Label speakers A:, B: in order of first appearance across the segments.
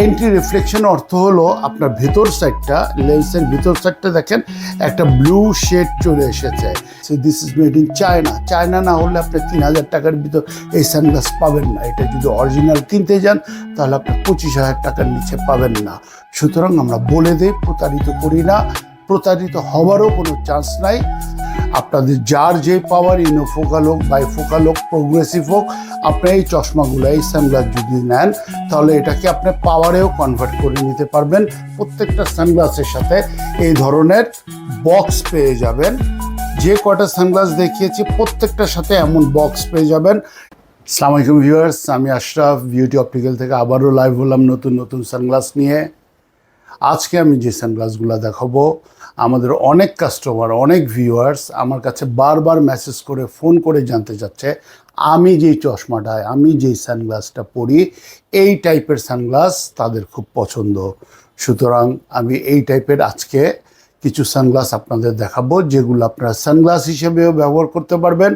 A: Anti reflection অর্থ হলো আপনার ভেতর সাইডটা, লেন্সের ভিতর সাইডটা দেখেন একটা ব্লু শেড চলে এসেছে। So this is made in China. China না হলে আপনি ৩,০০০ টাকার ভিতর এই সানগ্লাস পাবেন না। এটা যদি অরিজিনাল কিনতে যান তাহলে আপনি ২৫,০০০ টাকার নিচে পাবেন না। সুতরাং আমরা বলে দিই, প্রতারিত করি না, প্রতারিত হওয়ারও কোনো চান্স নাই। আপনাদের যার যে পাওয়ার, ইনোফোকাল হোক, বাইফোকাল হোক, প্রোগ্রেসিভ হোক, আপনি এই চশমাগুলো, এই সানগ্লাস যদি নেন তাহলে এটাকে আপনি পাওয়ারেও কনভার্ট করে নিতে পারবেন। প্রত্যেকটা সানগ্লাসের সাথে এই ধরনের বক্স পেয়ে যাবেন। যে কটা সানগ্লাস দেখিয়েছি প্রত্যেকটার সাথে এমন বক্স পেয়ে যাবেন। আসসালামু আলাইকুম ভিউয়ার্স, আমি আশরাফ বিউটি অপটিক্যাল থেকে আবারও লাইভ হলাম নতুন নতুন সানগ্লাস নিয়ে। আজকে আমি যে সানগ্লাসগুলো দেখাবো, আমাদের অনেক কাস্টমার, অনেক ভিউয়ার্স আমার কাছে বারবার মেসেজ করে, ফোন করে জানতে চাচ্ছে আমি যেই চশমাটায়, আমি যেই সানগ্লাসটা পরি, এই টাইপের সানগ্লাস তাদের খুব পছন্দ। সুতরাং আমি এই টাইপের আজকে কিছু সানগ্লাস আপনাদের দেখাবো, যেগুলো আপনারা সানগ্লাস হিসেবেও ব্যবহার করতে পারবেন,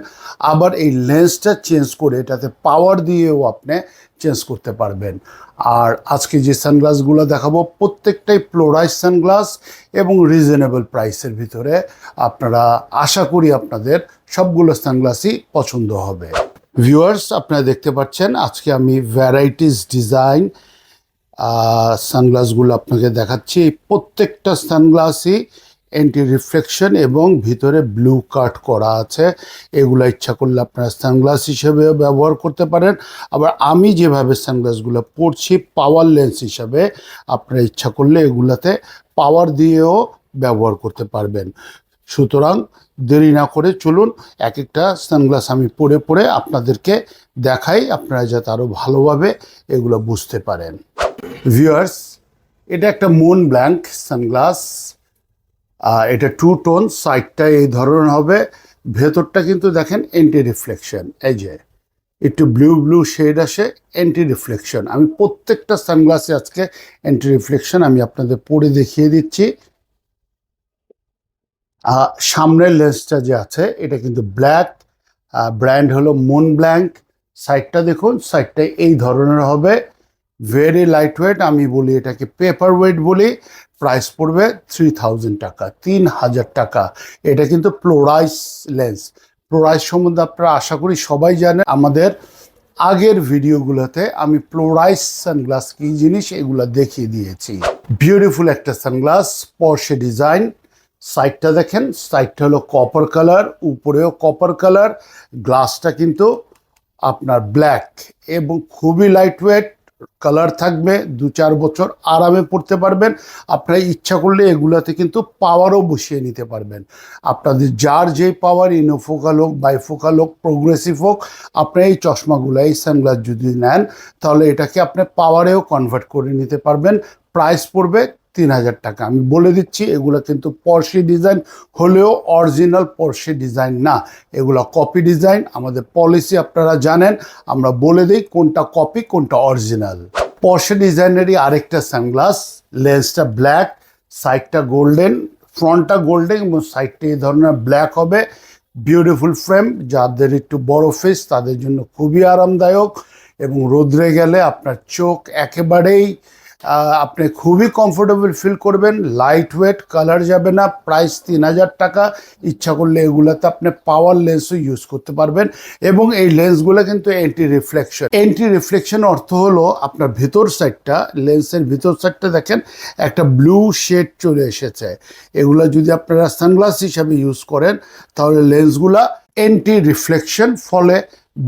A: আবার এই লেন্সটা চেঞ্জ করে এটাতে পাওয়ার দিয়েও আপনি চেঞ্জ করতে পারবেন। আর আজকে যে সানগ্লাসগুলো দেখাবো প্রত্যেকটাই প্লোরাইজ সানগ্লাস এবং রিজনেবল প্রাইসের ভিতরে। আপনারা আশা করি আপনাদের সবগুলো সানগ্লাসই পছন্দ হবে। ভিউয়ার্স, আপনারা দেখতে পাচ্ছেন আজকে আমি ভ্যারাইটিস ডিজাইন সানগ্লাসগুলো আপনাকে দেখাচ্ছি। প্রত্যেকটা সানগ্লাসই অ্যান্টি রিফ্লেকশন এবং ভিতরে ব্লু কাট করা আছে। এগুলো ইচ্ছা করলে আপনারা সানগ্লাস হিসেবেও ব্যবহার করতে পারেন, আবার আমি যেভাবে সানগ্লাসগুলো পরছি পাওয়ার লেন্স হিসাবে, আপনারা ইচ্ছা করলে এগুলাতে পাওয়ার দিয়েও ব্যবহার করতে পারবেন। সুতরাং দেরি না করে চলুন এক একটা সানগ্লাস আমি পরে পরে আপনাদেরকে দেখাই, আপনারা যাতে আরও ভালোভাবে এগুলো বুঝতে পারেন। ভিউয়ার্স, এটা একটা মুন ব্ল্যাঙ্ক সানগ্লাস। এটা টু টোন, সাইডটা এই ধরনের হবে, ভেতরটা কিন্তু দেখেন অ্যান্টি রিফ্লেকশন। এই যে একটু ব্লু ব্লু শেড আসে, অ্যান্টি রিফ্লেকশন। আমি প্রত্যেকটা সানগ্লাসে আজকে অ্যান্টি রিফ্লেকশন আমি আপনাদের পরে দেখিয়ে দিচ্ছি। সামনের লেন্সটা যে আছে এটা কিন্তু ব্ল্যাক, ব্র্যান্ড হলো মুন ব্ল্যাঙ্ক। সাইডটা দেখুন, সাইডটা এই ধরনের হবে, ভেরি লাইট ওয়েট। আমি বলি এটাকে পেপার ওয়েট বলি। প্রাইস পড়বে 3,000 টাকা, 3,000 টাকা। এটা কিন্তু প্লোরাইজ লেন্স। প্লোরাইজ সম্বন্ধে আপনারা আশা করি সবাই জানেন। আমাদের আগের ভিডিওগুলোতে আমি প্লোরাইজ সানগ্লাস কী জিনিস এগুলো দেখিয়ে দিয়েছি। বিউটিফুল একটা সানগ্লাস, পর্শে ডিজাইন। সাইডটা দেখেন, সাইডটা হলো কপার কালার, উপরেও কপার কালার। গ্লাসটা কিন্তু আপনার ব্ল্যাক এবং খুবই লাইট ওয়েট। কালার থাকবে, 2-4 বছর আরামে পড়তে পারবেন। আপনারা ইচ্ছা করলে এগুলাতে কিন্তু পাওয়ারও বসিয়ে নিতে পারবেন। আপনাদের যার যেই পাওয়ার, ইনোফোকাল হোক, বাইফোকাল হোক, প্রোগ্রেসিভ হোক, আপনার এই চশমাগুলো, এই সানগ্লাস যদি নেন তাহলে এটাকে আপনি পাওয়ারেও কনভার্ট করে নিতে পারবেন। প্রাইস পড়বে 3,000 টাকা। আমি বলে দিচ্ছি এগুলো কিন্তু পর্শে ডিজাইন হলেও অরিজিনাল পর্শে ডিজাইন না, এগুলো কপি ডিজাইন। আমাদের পলিসি আপনারা জানেন, আমরা বলে দিই কোনটা কপি কোনটা অরিজিনাল। পর্শে ডিজাইনেরই আরেকটা সানগ্লাস, লেন্সটা ব্ল্যাক, সাইডটা গোল্ডেন, ফ্রন্টটা গোল্ডেন এবং সাইডটা এই ধরনের ব্ল্যাক হবে। বিউটিফুল ফ্রেম, যাদের একটু বড় ফেস তাদের জন্য খুবই আরামদায়ক এবং রোদ্রে গেলে আপনার চোখ একেবারেই আপনি খুবই কমফোর্টেবল ফিল করবেন। লাইট ওয়েট, কালার যাবে না। প্রাইস 3,000 টাকা। ইচ্ছা করলে এগুলোতে আপনি পাওয়ার লেন্সও ইউজ করতে পারবেন এবং এই লেন্সগুলো কিন্তু অ্যান্টি রিফ্লেকশন। অ্যান্টি রিফ্লেকশন অর্থ হলো আপনার ভেতর সাইডটা, লেন্সের ভিতর সাইডটা দেখেন একটা ব্লু শেড চলে এসেছে। এগুলো যদি আপনারা সানগ্লাস হিসাবে ইউজ করেন তাহলে লেন্সগুলা অ্যান্টি রিফ্লেকশন, ফলে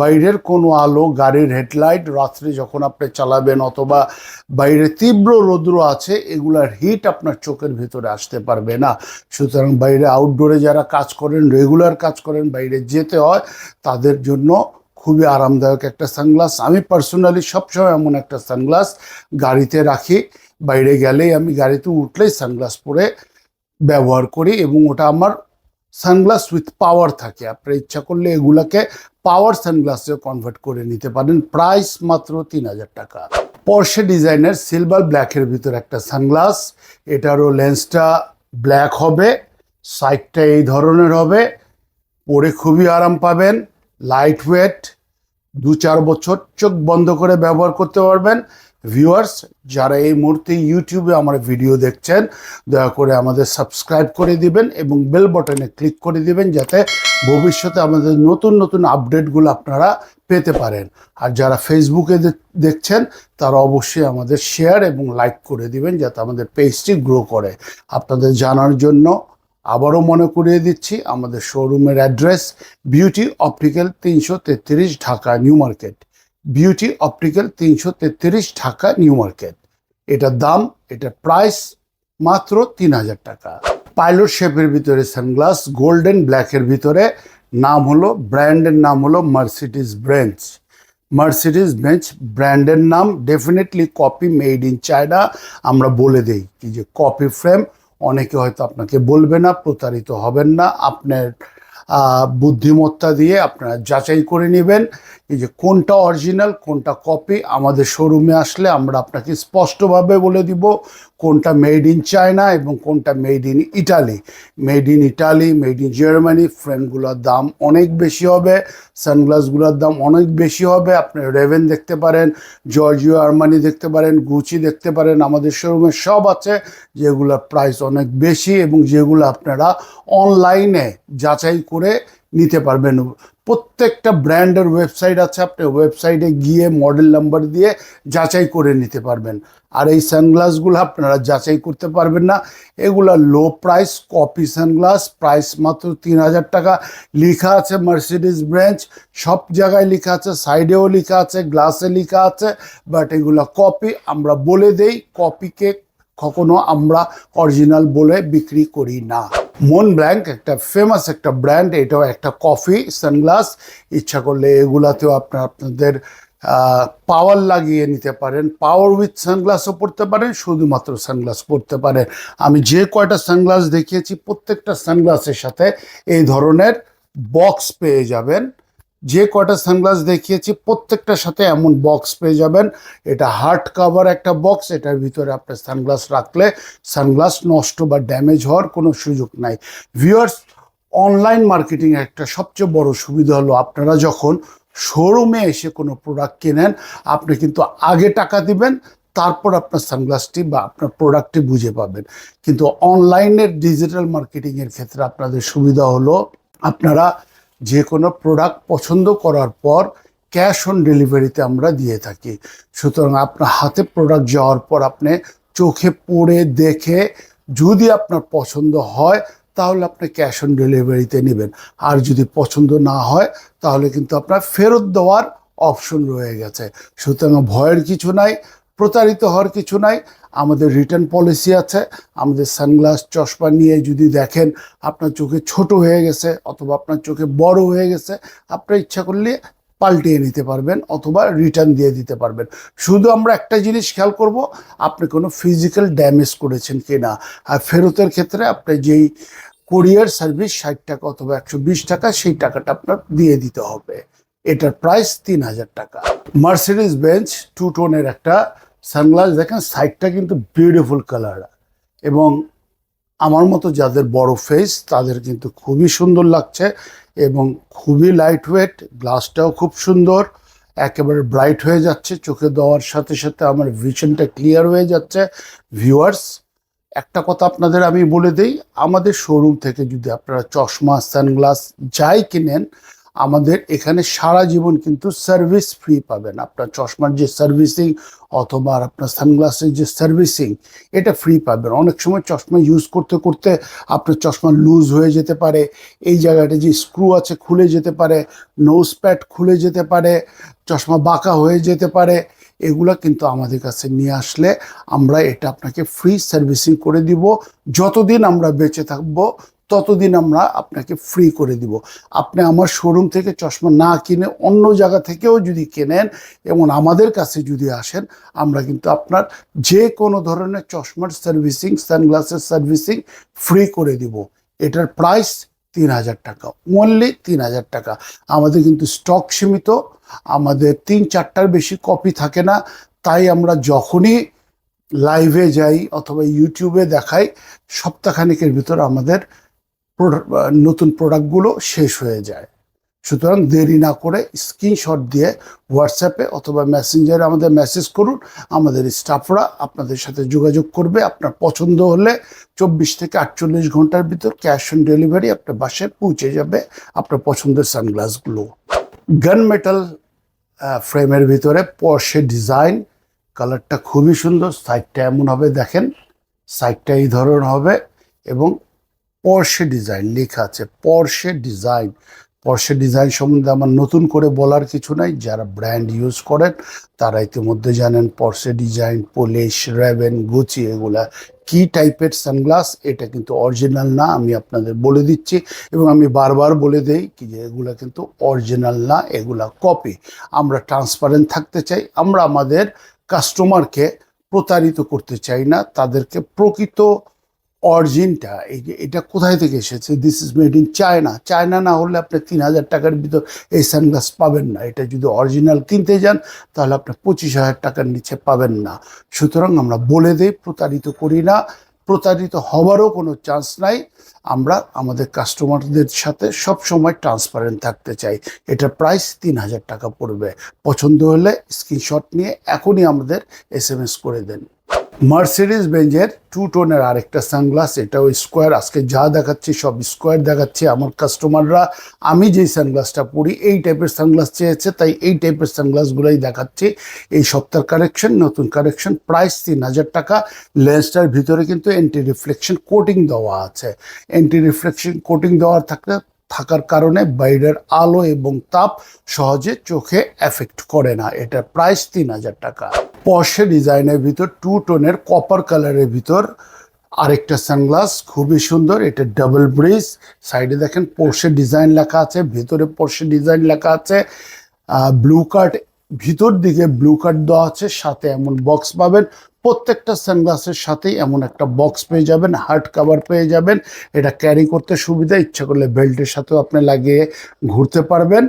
A: বাইরের কোনো আলো, গাড়ির হেডলাইট রাত্রে যখন আপনি চালাবেন অথবা বাইরে তীব্র রৌদ্র আছে, এগুলার হিট আপনার চোখের ভিতরে আসতে পারবে না। সুতরাং বাইরে আউটডোরে যারা কাজ করেন, রেগুলার কাজ করেন, বাইরে যেতে হয়, তাদের জন্য খুবই আরামদায়ক একটা সানগ্লাস। আমি পার্সোনালি সবসময় এমন একটা সানগ্লাস গাড়িতে রাখি, বাইরে গেলেই আমি গাড়িতে উঠলেই সানগ্লাস পরে ব্যবহার করি এবং ওটা আমার সানগ্লাস উইথ পাওয়ার থাকে। আপনার ইচ্ছা করলে এগুলাকে পাওয়ার সানগ্লাসে কনভার্ট করে নিতে পারেন। প্রাইস মাত্র 3,000 টাকা। পর্শে ডিজাইনের সিলভার ব্ল্যাকের ভিতর একটা সানগ্লাস। এটারও লেন্সটা ব্ল্যাক হবে, সাইডটা এই ধরনের হবে, পরে খুবই আরাম পাবেন। লাইট ওয়েট, 2-4 বছর চোখ বন্ধ করে ব্যবহার করতে পারবেন। ভিউয়ার্স, যারা এই মুহূর্তে ইউটিউবে আমার ভিডিও দেখছেন, দয়া করে আমাদের সাবস্ক্রাইব করে দিবেন এবং বেল বাটনে ক্লিক করে দিবেন, যাতে ভবিষ্যতে আমাদের নতুন নতুন আপডেটগুলো আপনারা পেতে পারেন। আর যারা ফেসবুকে দেখছেন, তারা অবশ্যই আমাদের শেয়ার এবং লাইক করে দিবেন, যাতে আমাদের পেজটি গ্রো করে। আপনাদের জানার জন্য আবারও মনে করিয়ে দিচ্ছি, আমাদের শোরুমের address beauty optical 333 Dhaka new market. Beauty optical 333 Dhaka new market. এটার দাম, এটার প্রাইস মাত্র 3000 টাকা। পাইলট শেপের ভিতরে সানগ্লাস, গোল্ডেন ব্ল্যাকের ভিতরে, নাম হলো, ব্র্যান্ডের নাম হলো মার্সিডিজ বেঞ্জ। মার্সিডিজ বেঞ্জ ব্র্যান্ডের নাম, definitely copy, made in China. আমরা বলে দেই কি যে কপি ফ্রেম, অনেকে হয়তো আপনাকে বলবে না, প্রতারিত হবেন না। আপনার বুদ্ধিমত্তা দিয়ে আপনারা যাচাই করে নেবেন এই যে কোনটা অরিজিনাল কোনটা কপি। আমাদের শোরুমে আসলে আমরা আপনাকে স্পষ্টভাবে বলে দিব কোনটা মেড ইন চায়না এবং কোনটা made in Italy. Made in Italy, made in Germany ফ্রেমগুলোর দাম অনেক বেশি হবে, সানগ্লাসগুলোর দাম অনেক বেশি হবে। আপনি রেভেন দেখতে পারেন, জর্জিও আর্মানি দেখতে পারেন, গুচি দেখতে পারেন, আমাদের শোরুমে সব আছে, যেগুলোর প্রাইস অনেক বেশি এবং যেগুলো আপনারা অনলাইনে যাচাই করে নিতে পারবেন। প্রত্যেকটা ব্র্যান্ডের ওয়েবসাইট আছে, আপনি ওয়েবসাইটে গিয়ে মডেল নাম্বার দিয়ে যাচাই করে নিতে পারবেন। আর এই সানগ্লাসগুলো আপনারা যাচাই করতে পারবেন না, এগুলো low price copy sunglass, price মাত্র 3000 টাকা। লেখা আছে মার্সিডিজ বেঞ্জ, সব জায়গায় লেখা আছে, সাইডেও লেখা আছে, গ্লাসে লেখা আছে, বাট এগুলো কপি। আমরা বলে দেই কপিকে কখনো আমরা অরিজিনাল বলে বিক্রি করি না। মন ব্ল্যাঙ্ক একটা ফেমাস একটা ব্র্যান্ড, এটাও একটা কফি সানগ্লাস। ইচ্ছা করলে এগুলাতেও আপনাদের পাওয়ার লাগিয়ে নিতে পারেন, পাওয়ার উইথ সানগ্লাসও পরতে পারেন, শুধুমাত্র সানগ্লাস পরতে পারেন। আমি যে কয়টা সানগ্লাস দেখিয়েছি প্রত্যেকটা সানগ্লাসের সাথে এই ধরনের বক্স পেয়ে যাবেন। যে কয়টা সানগ্লাস দেখিয়েছি প্রত্যেকটার সাথে এমন বক্স পেয়ে যাবেন। এটা হার্ড কাভার একটা বক্স, এটার ভিতরে আপনার সানগ্লাস রাখলে সানগ্লাস নষ্ট বা ড্যামেজ হওয়ার কোনো সুযোগ নাই। ভিউয়ার্স, অনলাইন মার্কেটিং একটা সবচেয়ে বড় সুবিধা হলো, আপনারা যখন শোরুমে এসে কোনো প্রোডাক্ট কেনেন, আপনি কিন্তু আগে টাকা দিবেন, তারপর আপনার সানগ্লাসটি বা আপনার প্রোডাক্টটি বুঝে পাবেন। কিন্তু অনলাইনের ডিজিটাল মার্কেটিংয়ের ক্ষেত্রে আপনাদের সুবিধা হলো, আপনারা যে কোনো প্রোডাক্ট পছন্দ করার পর ক্যাশ অন ডেলিভারিতে আমরা দিয়ে থাকি। সুতরাং আপনার হাতে প্রোডাক্ট যাওয়ার পর আপনি চোখে পড়ে দেখে যদি আপনার পছন্দ হয় তাহলে আপনি ক্যাশ অন ডেলিভারিতে নেবেন। আর যদি পছন্দ না হয় তাহলে কিন্তু আপনার ফেরত দেওয়ার অপশন রয়ে গেছে। সুতরাং ভয়ের কিছু নাই, প্রতারিত হওয়ার কিছু নাই। আমাদের রিটার্ন পলিসি আছে। আমাদের সানগ্লাস চশমা নিয়ে যদি দেখেন আপনার চোখে ছোট হয়ে গেছে অথবা আপনার চোখে বড় হয়ে গেছে, আপনার ইচ্ছা করলে পাল্টিয়ে নিতে পারবেন অথবা রিটার্ন দিয়ে দিতে পারবেন। শুধু আমরা একটা জিনিস খেয়াল করব, আপনি কোনো ফিজিক্যাল ড্যামেজ করেছেন কিনা। আর ফেরতের ক্ষেত্রে আপনি যেই কোরিয়ার সার্ভিস 60 টাকা অথবা 120 টাকা, সেই টাকাটা আপনার দিয়ে দিতে হবে। এটার প্রাইস 3000 টাকা। মার্সিডিজ বেঞ্জ টু টোনের একটা সানগ্লাস, দেখেন সাইডটা কিন্তু বিউটিফুল কালার এবং আমার মতো যাদের বড় ফেস তাদের কিন্তু খুবই সুন্দর লাগছে এবং খুবই লাইট ওয়েট। গ্লাসটাও খুব সুন্দর, একেবারে ব্রাইট হয়ে যাচ্ছে, চোখে দেওয়ার সাথে সাথে আমার ভিশনটা ক্লিয়ার হয়ে যাচ্ছে। ভিউয়ার্স, একটা কথা আপনাদের আমি বলে দিই, আমাদের শোরুম থেকে যদি আপনারা চশমা সানগ্লাস যাই কিনেন, আমাদের এখানে সারা জীবন কিন্তু সার্ভিস ফ্রি পাবেন। আপনার চশমার যে সার্ভিসিং অথবা আপনার সানগ্লাসের যে সার্ভিসিং, এটা ফ্রি পাবেন। অনেক সময় চশমা ইউজ করতে করতে আপনার চশমা লুজ হয়ে যেতে পারে, এই জায়গাটা যে স্ক্রু আছে খুলে যেতে পারে, নোজ প্যাড খুলে যেতে পারে, চশমা বাঁকা হয়ে যেতে পারে। এগুলো কিন্তু আমাদের কাছে নিয়ে আসলে আমরা এটা আপনাকে ফ্রি সার্ভিসিং করে দিব। যতদিন আমরা বেঁচে থাকবো ততদিন আমরা আপনাকে ফ্রি করে দিব। আপনি আমার শোরুম থেকে চশমা না কিনে অন্য জায়গা থেকেও যদি কেনেন এবং আমাদের কাছে যদি আসেন, আমরা কিন্তু আপনার যে কোনো ধরনের চশমার সার্ভিসিং, সানগ্লাসের সার্ভিসিং ফ্রি করে দিব। এটার প্রাইস 3000 টাকা, অনলি 3000 টাকা। আমাদের কিন্তু স্টক সীমিত, আমাদের 3-4টার বেশি কপি থাকে না। তাই আমরা যখনই লাইভে যাই অথবা ইউটিউবে দেখাই, সপ্তাহখানেকের ভিতর আমাদের নতুন প্রোডাক্টগুলো শেষ হয়ে যায়। সুতরাং দেরি না করে স্ক্রিনশট দিয়ে হোয়াটসঅ্যাপে অথবা মেসেঞ্জারে আমাদের মেসেজ করুন। আমাদের স্টাফরা আপনাদের সাথে যোগাযোগ করবে। আপনার পছন্দ হলে 24 থেকে 48 ঘন্টার ভিতর ক্যাশ অন ডেলিভারি আপনার বাসায় পৌঁছে যাবে আপনার পছন্দের সানগ্লাসগুলো। গান মেটাল ফ্রেমের ভিতরে পর্শে ডিজাইন, কালারটা খুবই সুন্দর। সাইডটা এমন হবে, দেখেন সাইডটা এই ধরনের হবে এবং পর্শে ডিজাইন লেখা আছে। পর্শে ডিজাইন, পর্শে ডিজাইন সম্বন্ধে আমার নতুন করে বলার কিছু নাই। যারা ব্র্যান্ড ইউজ করেন তারা ইতিমধ্যে জানেন পর্শে ডিজাইন, পোলিশ, রেভেন, গুচি এগুলা কি টাইপের সানগ্লাস। এটা কিন্তু অরিজিনাল না, আমি আপনাদের বলে দিচ্ছি এবং আমি বারবার বলে দেই কি যে এগুলা কিন্তু অরিজিনাল না, এগুলা কপি। আমরা ট্রান্সপারেন্ট থাকতে চাই, আমরা আমাদের কাস্টমারকে প্রতারিত করতে চাই না, তাদেরকে প্রকৃত অরিজিনটা এই যে এটা কোথায় থেকে এসেছে, this is made in China. China না হলে আপনি 3000 টাকার ভিতর এই সানগ্লাস পাবেন না। এটা যদি অরিজিনাল কিনতে যান তাহলে আপনি 25,000 টাকার নিচে পাবেন না। সুতরাং আমরা বলে দিই, প্রতারিত করি না, প্রতারিত হওয়ারও কোনো চান্স নাই। আমরা আমাদের কাস্টমারদের সাথে সব সময় ট্রান্সপারেন্ট থাকতে চাই। এটার প্রাইস 3000 টাকা পড়বে। পছন্দ হলে স্ক্রিনশট নিয়ে এখনই আমাদের SMS করে দেন। মার্সিডিজ বেঞ্জের 2 টোনের আরেকটা সানগ্লাস, এটাও স্কোয়ার। আজকে যা দেখাচ্ছি সব স্কোয়ার দেখাচ্ছি। আমার কাস্টমাররা আমি যেই সানগ্লাসটা পরি এই টাইপের সানগ্লাস চেয়েছে, তাই এই টাইপের সানগ্লাসগুলোই দেখাচ্ছি। এই সপ্তাহের কালেকশন, নতুন কালেকশন, প্রাইস 3000 টাকা। লেন্সটার ভিতরে কিন্তু অ্যান্টি রিফ্লেকশন কোটিং দেওয়া আছে। অ্যান্টি রিফ্লেকশন কোটিং দেওয়ার থাকার কারণে বাইরের আলো এবং তাপ সহজে চোখে এফেক্ট করে না। এটার প্রাইস 3000 টাকা। পর্শে ডিজাইনের ভিতর 2 টোনের কপার কালারের ভিতর আরেকটা সানগ্লাস, খুবই সুন্দর। এটা ডাবল ব্রিজ, সাইডে দেখেন পর্শে ডিজাইন লেখা আছে, ভিতরে পর্শে ডিজাইন লেখা আছে। ব্লু কার্ড, ভিতর দিকে ব্লু কার্ড দেওয়া আছে, সাথে এমন বক্স পাবেন। প্রত্যেকটা সানগ্লাসের সাথেই এমন একটা বক্স পেয়ে যাবেন, হার্ড কাভার পেয়ে যাবেন। এটা ক্যারি করতে সুবিধা, ইচ্ছা করলে বেল্টের সাথেও আপনি লাগিয়ে ঘুরতে পারবেন।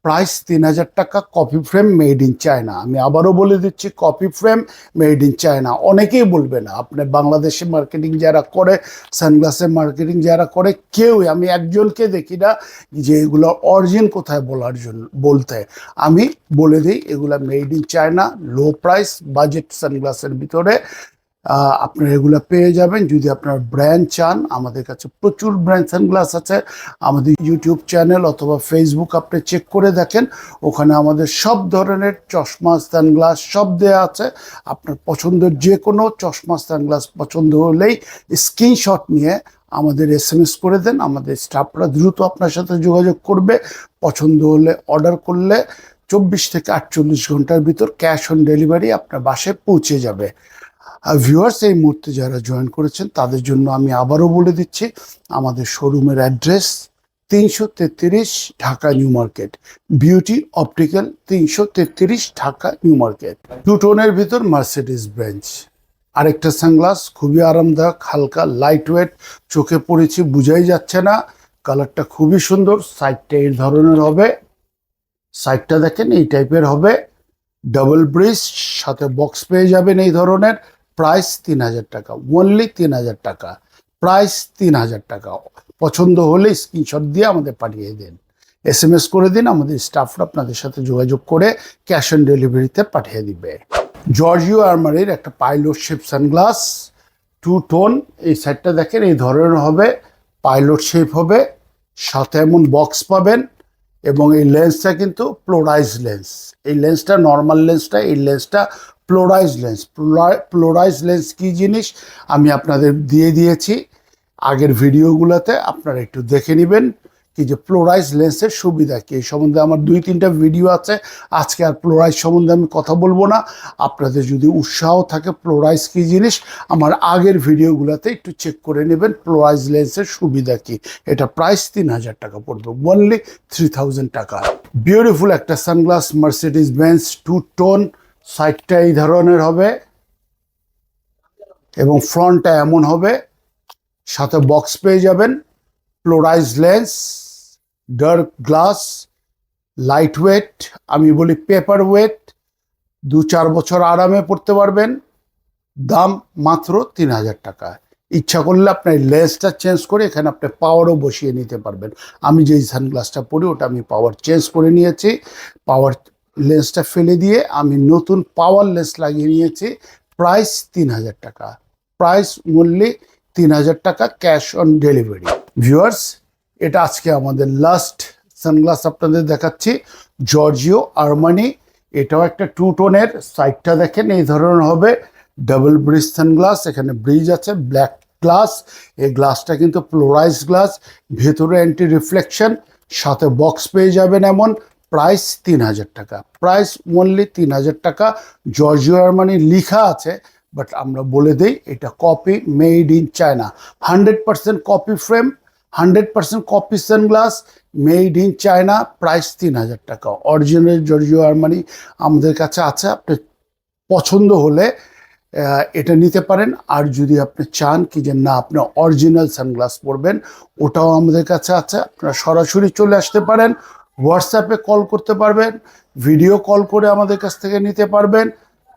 A: প্রাইস 3000 টাকা। Copy frame, made in China. আমি আবারও বলে দিচ্ছি, copy frame, made in China. অনেকেই বলবে না, আপনি বাংলাদেশে মার্কেটিং যারা করে, সানগ্লাসের মার্কেটিং যারা করে, কেউই আমি একজনকে দেখি না যে এগুলো অরিজিন কোথায় বলার জন্য বলতে। আমি বলে দিই এগুলা made in China, low price, budget সানগ্লাসের ভিতরে আপনারা এগুলো পেয়ে যাবেন। যদি আপনার ব্র্যান্ড চান, আমাদের কাছে প্রচুর ব্র্যান্ড সানগ্লাস আছে। আমাদের ইউটিউব চ্যানেল অথবা ফেসবুক আপনি চেক করে দেখেন, ওখানে আমাদের সব ধরনের চশমা, সানগ্লাস সব দেওয়া আছে। আপনার পছন্দের যে কোনো চশমা, সানগ্লাস পছন্দ হলেই স্ক্রিনশট নিয়ে আমাদের SMS করে দেন। আমাদের স্টাফরা দ্রুত আপনার সাথে যোগাযোগ করবে। পছন্দ হলে অর্ডার করলে 24 থেকে 48 ঘন্টার ভিতর ক্যাশ অন ডেলিভারি আপনার বাসায় পৌঁছে যাবে। ভিউয়ার্স, এই মুহূর্তে যারা জয়েন করেছেন তাদের জন্য আমি আবারও বলে দিচ্ছি, আমাদের শোরুমের address 333 Dhaka new market, beauty optical 333 Dhaka new market. 2 টোনের ভিতর মার্সিডিজ বেঞ্জ আরেকটা সানগ্লাস, খুবই আরামদায়ক, হালকা লাইট ওয়েট, চোখে পড়েছি বুঝাই যাচ্ছে না। কালারটা খুবই সুন্দর। সাইডটা এই ধরনের হবে, সাইডটা দেখেন এই টাইপের হবে, ডাবল ব্রিজ, সাথে বক্স পেয়ে যাবেন এই ধরনের। প্রাইস 3000 টাকা, ওনলি 3000 টাকা, প্রাইস 3000 টাকা। পছন্দ হলে স্ক্রিনশট দিয়ে আমাদের পাঠিয়ে দিন, SMS করে দিন, আমাদের স্টাফরা আপনাদের সাথে যোগাযোগ করে ক্যাশ অন ডেলিভারিতে পাঠিয়ে দিবে। জর্জিও আর্মারির একটা পাইলট শেপ সানগ্লাস, 2 টোন। এই সাইডটা দেখেন এই ধরনের হবে, পাইলট শেপ হবে, সাথে এমন বক্স পাবেন এবং এই লেন্সটা কিন্তু প্লোরাইজ লেন্স। এই লেন্সটা নর্মাল লেন্সটা, এই লেন্সটা প্লোরাইজ লেন্স। প্লোরাইজ লেন্স কী জিনিস আমি আপনাদের দিয়ে দিয়েছি আগের ভিডিওগুলোতে, আপনারা একটু দেখে নেবেন কি যে প্লোরাইজ লেন্সের সুবিধা কি। এই সম্বন্ধে আমার 2-3টা ভিডিও আছে। আজকে আর প্লোরাইজ সম্বন্ধে আমি কথা বলবো না। আপনাদের যদি উৎসাহ থাকে প্লোরাইজ কী জিনিস, আমার আগের ভিডিওগুলোতে একটু চেক করে নেবেন প্লোরাইজ লেন্সের সুবিধা কি। এটা প্রাইস 3000 টাকা পড়বে, ওনলি 3000 টাকা। বিউটিফুল একটা সানগ্লাস, মার্সিডিজ বেঞ্জ 2 টোন। সাইডটা এই ধরনের হবে এবং ফ্রন্টটা এমন হবে, সাথে বক্স পেয়ে যাবেন। Polarised lens, dark glass, light weight, আমি বলি পেপার ওয়েট, 2-4 বছর আরামে পড়তে পারবেন। দাম মাত্র 3000 টাকা। ইচ্ছা করলে আপনার লেন্সটা চেঞ্জ করে এখানে আপনি পাওয়ারও বসিয়ে নিতে পারবেন। আমি যেই সানগ্লাসটা পরি ওটা আমি পাওয়ার চেঞ্জ করে নিয়েছি, পাওয়ার লেন্সটা ফেলে দিয়ে আমি নতুন পাওয়ার লেন্স লাগিয়ে নিয়েছি। প্রাইস 3000 টাকা, প্রাইস মূল্যে 3000 টাকা, ক্যাশ অন ডেলিভারি। ভিউয়ার্স, এটা আজকে আমাদের লাস্ট সানগ্লাস আপনাদের দেখাচ্ছি, জর্জিও আরমানি। এটাও একটা টু টোনের, সাইডটা দেখেন এই ধরনের হবে, ডাবল ব্রিজ সানগ্লাস, এখানে ব্রিজ আছে, ব্ল্যাক গ্লাস। এই গ্লাসটা কিন্তু ফ্লোরাইজ গ্লাস, ভেতরে অ্যান্টি রিফ্লেকশন, সাথে বক্স পেয়ে যাবেন এমন। প্রাইস 3000 টাকা, প্রাইস অনলি 3000 টাকা। জর্জিও আরমানি লেখা আছে, বাট আমরা বলে দেই এটা copy, made in China, 100% copy frame, 100% copy sunglass, made in China. Price 3000 টাকা। অরিজিনাল জর্জিও আরমানি আমাদের কাছে আছে, আপনি পছন্দ হলে এটা নিতে পারেন। আর যদি আপনি চান কি যে না আপনি অরিজিনাল সানগ্লাস পরবেন, ওটাও আমাদের কাছে আছে। আপনারা সরাসরি চলে আসতে পারেন, হোয়াটসঅ্যাপে কল করতে পারবেন, ভিডিও কল করে আমাদের কাছ থেকে নিতে পারবেন।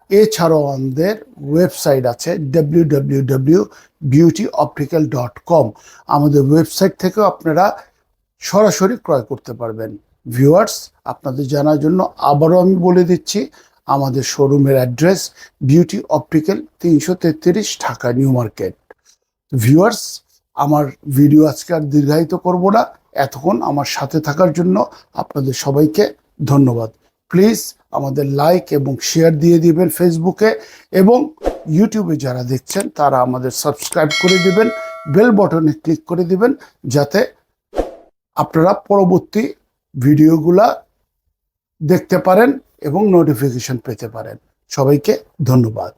A: এছাড়াও আমাদের ওয়েবসাইট আছে www.beautyoptical.com। আমাদের ওয়েবসাইট থেকেও আপনারা সরাসরি ক্রয় করতে পারবেন। ভিউয়ার্স, আপনাদের জানার জন্য আবারও আমি বলে দিচ্ছি, আমাদের শোরুমের address beauty optical 333 Dhaka new market. Viewers, আমার ভিডিও আজকে আর দীর্ঘায়িত করব না, এতক্ষণ আমার সাথে থাকার জন্য আপনাদের সবাইকে ধন্যবাদ। প্লিজ আমাদের লাইক এবং শেয়ার দিয়ে দিবেন ফেসবুকে, এবং ইউটিউবে যারা দেখছেন তারা আমাদের সাবস্ক্রাইব করে দিবেন, বেল বটনে ক্লিক করে দিবেন, যাতে আপনারা পরবর্তী ভিডিওগুলা দেখতে পারেন এবং নোটিফিকেশন পেতে পারেন। সবাইকে ধন্যবাদ।